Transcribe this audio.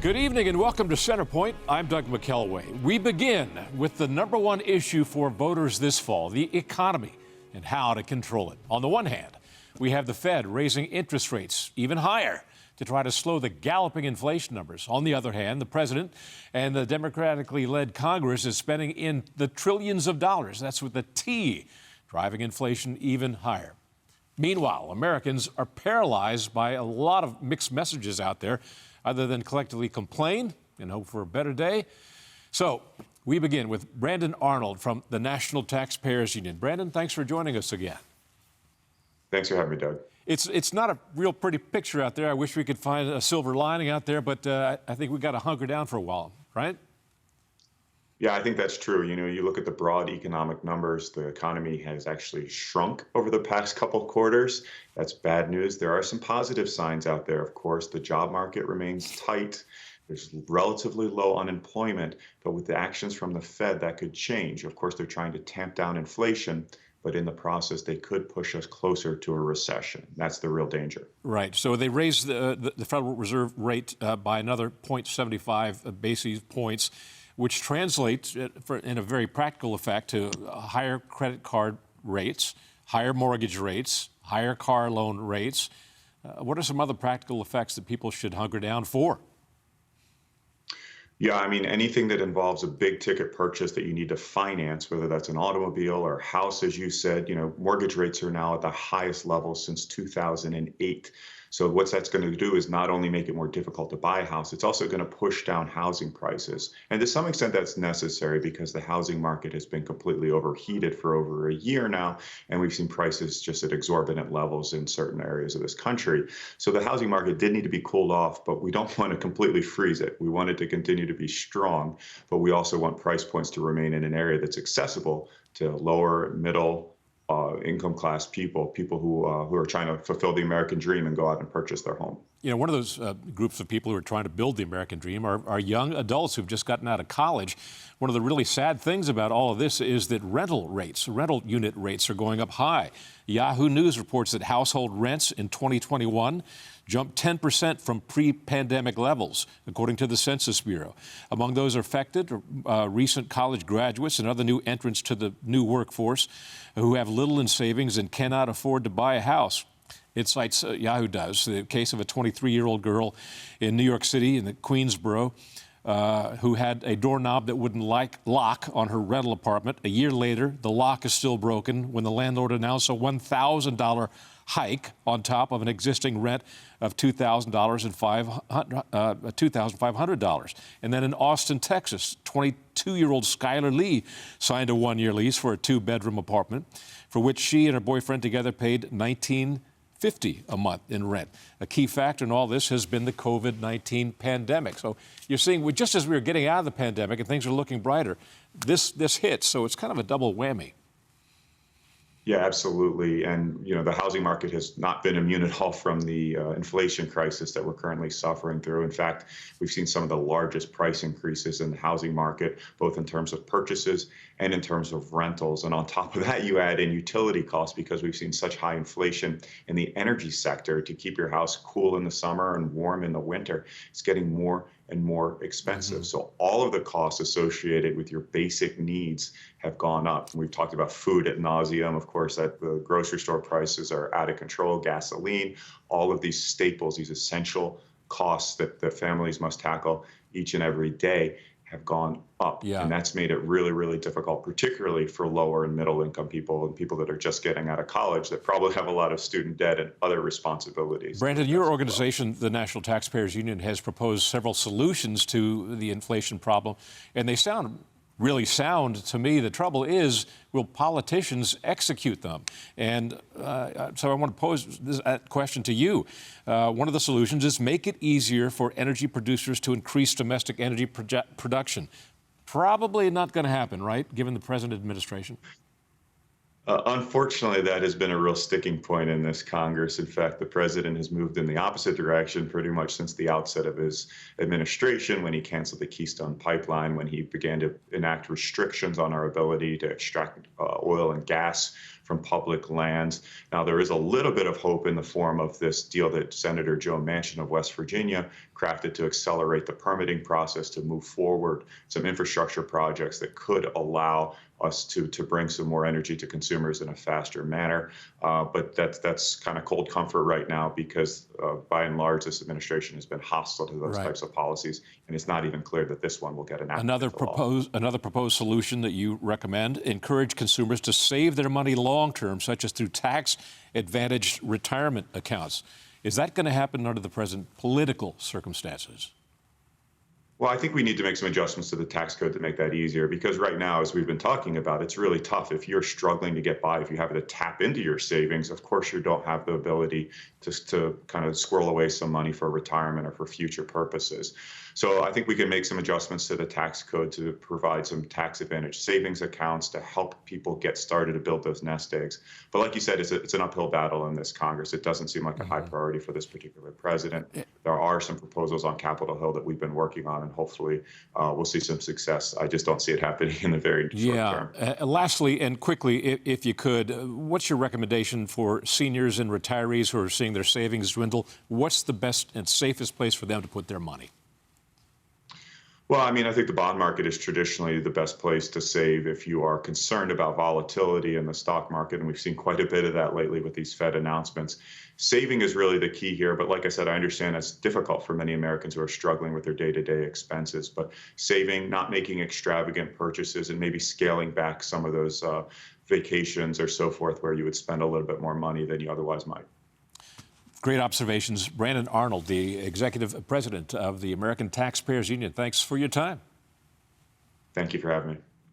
Good evening and welcome to Centerpoint. I'm Doug McKelway. We begin with the number one issue for voters this fall, the economy and how to control it. On the one hand, we have the Fed raising interest rates even higher to try to slow the galloping inflation numbers. On the other hand, the president and the democratically led Congress is spending in the trillions of dollars, that's with the T, driving inflation even higher. Meanwhile, Americans are paralyzed by a lot of mixed messages out there, other than collectively complain and hope for a better day. So we begin with Brandon Arnold from the National Taxpayers Union. Brandon, thanks for joining us again. Thanks for having me, Doug. It's not a real pretty picture out there. I wish we could find a silver lining out there, but I think we've got to hunker down for a while, right? Yeah, I think that's true. You know, you look at the broad economic numbers, the economy has actually shrunk over the past couple quarters. That's bad news. There are some positive signs out there, of course. The job market remains tight. There's relatively low unemployment, but with the actions from the Fed, that could change. Of course, they're trying to tamp down inflation, but in the process, they could push us closer to a recession. That's the real danger. Right. So they raised the Federal Reserve rate by another 0.75 basis points, which translates in a very practical effect to higher credit card rates, higher mortgage rates, higher car loan rates. What are some other practical effects that people should hunker down for? Yeah, I mean, anything that involves a big ticket purchase that you need to finance, whether that's an automobile or a house, as you said, you know, mortgage rates are now at the highest level since 2008. So what that's going to do is not only make it more difficult to buy a house, it's also going to push down housing prices. And to some extent, that's necessary because the housing market has been completely overheated for over a year now. And we've seen prices just at exorbitant levels in certain areas of this country. So the housing market did need to be cooled off, but we don't want to completely freeze it. We want it to continue to be strong, but we also want price points to remain in an area that's accessible to lower, middle, income class people who are trying to fulfill the American dream and go out and purchase their home. You know, one of those groups of people who are trying to build the American dream are young adults who've just gotten out of college. One of the really sad things about all of this is that rental unit rates are going up high. Yahoo News reports that household rents in 2021 jumped 10% from pre-pandemic levels, according to the Census Bureau. Among those affected are recent college graduates and other new entrants to the new workforce who have little in savings and cannot afford to buy a house. It cites, Yahoo does, the case of a 23-year-old girl in New York City in the Queensboro who had a doorknob that wouldn't lock on her rental apartment. A year later, the lock is still broken when the landlord announced a $1,000 hike on top of an existing rent of $2,500. And then in Austin, Texas, 22-year-old Skylar Lee signed a one-year lease for a two-bedroom apartment for which she and her boyfriend together paid $19.50 a month in rent. A key factor in all this has been the COVID-19 pandemic. So you're seeing, just as we were getting out of the pandemic and things are looking brighter, this hits. So it's kind of a double whammy. Yeah, absolutely. And, you know, the housing market has not been immune at all from the inflation crisis that we're currently suffering through. In fact, we've seen some of the largest price increases in the housing market, both in terms of purchases and in terms of rentals. And on top of that, you add in utility costs because we've seen such high inflation in the energy sector to keep your house cool in the summer and warm in the winter. It's getting more and more expensive. Mm-hmm. So all of the costs associated with your basic needs have gone up. We've talked about food ad nauseum, of course, that the grocery store prices are out of control, gasoline, all of these staples, these essential costs that the families must tackle each and every day have gone up. Yeah. And that's made it really, really difficult, particularly for lower and middle income people and people that are just getting out of college that probably have a lot of student debt and other responsibilities. Brandon, your organization, the National Taxpayers Union, has proposed several solutions to the inflation problem, and they sound really sound to me. The trouble is, will politicians execute them? And so I want to pose this question to you. One of the solutions is make it easier for energy producers to increase domestic energy production. Probably not going to happen, right, given the present administration? Unfortunately, that has been a real sticking point in this Congress. In fact, the president has moved in the opposite direction pretty much since the outset of his administration, when he canceled the Keystone Pipeline, when he began to enact restrictions on our ability to extract oil and gas from public lands. Now, there is a little bit of hope in the form of this deal that Senator Joe Manchin of West Virginia crafted to accelerate the permitting process to move forward some infrastructure projects that could allow us to bring some more energy to consumers in a faster manner. But that's kind of cold comfort right now because by and large, this administration has been hostile to those types of policies. And it's not even clear that this one will get enacted. Another proposed solution that you recommend: encourage consumers to save their money long term, such as through tax advantaged retirement accounts. Is that going to happen under the present political circumstances? Well, I think we need to make some adjustments to the tax code to make that easier, because right now, as we've been talking about, it's really tough. If you're struggling to get by, if you have to tap into your savings, of course you don't have the ability to kind of squirrel away some money for retirement or for future purposes. So I think we can make some adjustments to the tax code to provide some tax advantage savings accounts to help people get started to build those nest eggs. But like you said, it's an uphill battle in this Congress. It doesn't seem like a high priority for this particular president. There are some proposals on Capitol Hill that we've been working on, and hopefully we'll see some success. I just don't see it happening in the very short term. Lastly and quickly, if you could, what's your recommendation for seniors and retirees who are seeing their savings dwindle? What's the best and safest place for them to put their money? Well, I mean, I think the bond market is traditionally the best place to save if you are concerned about volatility in the stock market, and we've seen quite a bit of that lately with these Fed announcements. Saving is really the key here, but like I said, I understand that's difficult for many Americans who are struggling with their day-to-day expenses, but saving, not making extravagant purchases, and maybe scaling back some of those vacations or so forth where you would spend a little bit more money than you otherwise might. Great observations. Brandon Arnold, the executive president of the American Taxpayers Union. Thanks for your time. Thank you for having me.